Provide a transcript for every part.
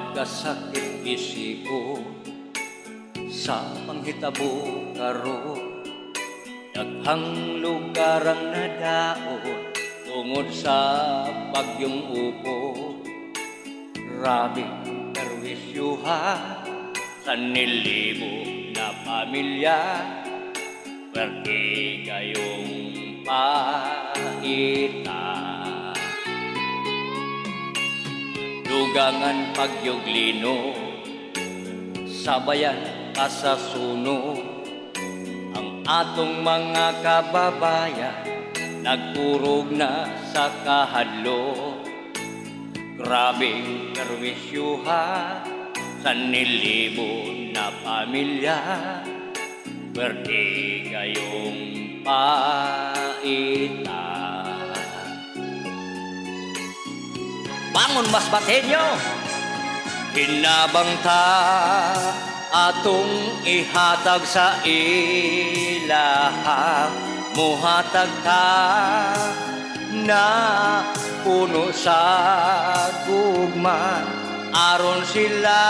Pagkasakit isipo sa panghitabo karo, daghang lugar ang nadaot tungod sa bagyong upo. Grabe perwisyuha sa nilibo na pamilya, perti kayong paita. Dugangan pagyuglino, sabayan kasasuno, ang atong mga kababayan nagpurog na sa kahadlo. Grabe perwisyuha sa nilibo na pamilya, perti kayong paita. Bangon mas Bateño! Hinabang ta atong ihatag sa ilaha, muhatag ta na puno sa gugma, aron sila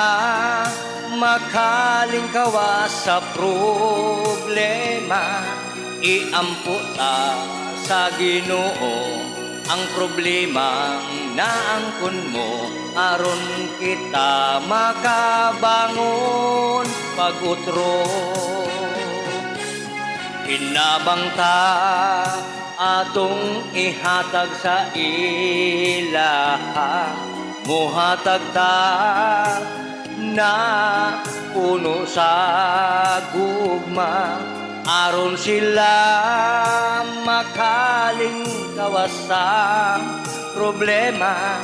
makalingkawas sa problema. Iampo ta sa Ginoo ang problemang naangkon mo, aron kita makabangon pag-utro. Hinabang ta atong ihatag sa ilaha, muhatag ta na puno sa gugma, aron sila makalingkawas sa problema.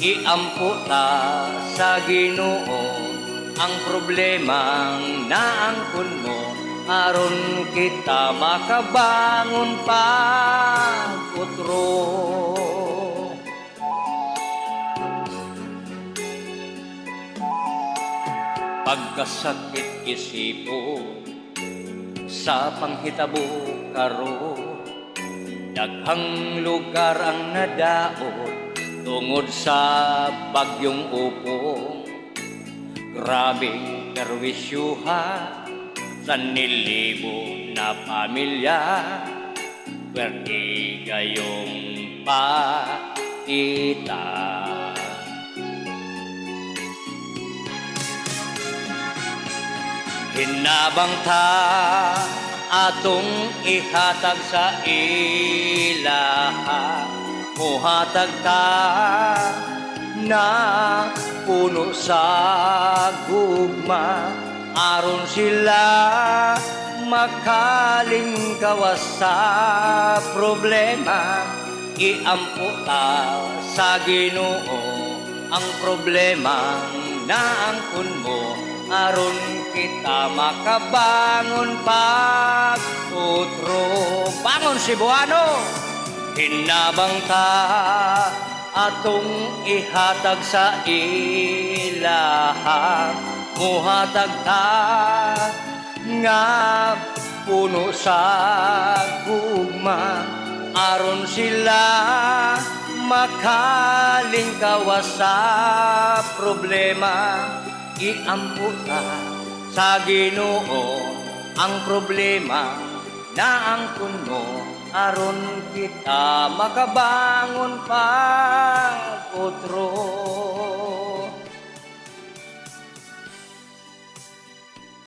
Iampo ta sa Ginoo ang problemang naangkon mo, aron kita makabangon pag-utro. Pagkasakit isipo sa panghitabo karo, daghang lugar ang nadaot tungod sa bagyong upo. Grabe perwisyuha sa nilibo na pamilya, perti kayong paita. Hinabang ta atong ihatag sa ilaha, muhatag ta na puno sa gugma, aron sila makalingkawas sa problema. Iampo ta sa Ginoo ang problemang naangkon mo, aron kita makabangon pag-utro. Bangon Cebuano! Hinabang ta atong ihatag sa ilaha, muhatag ta nga puno sa gugma, aron sila makalingkawas sa problema. Iampo ta sa Ginoo ang problema naangkon mo, aron kita makabangon pag-utro.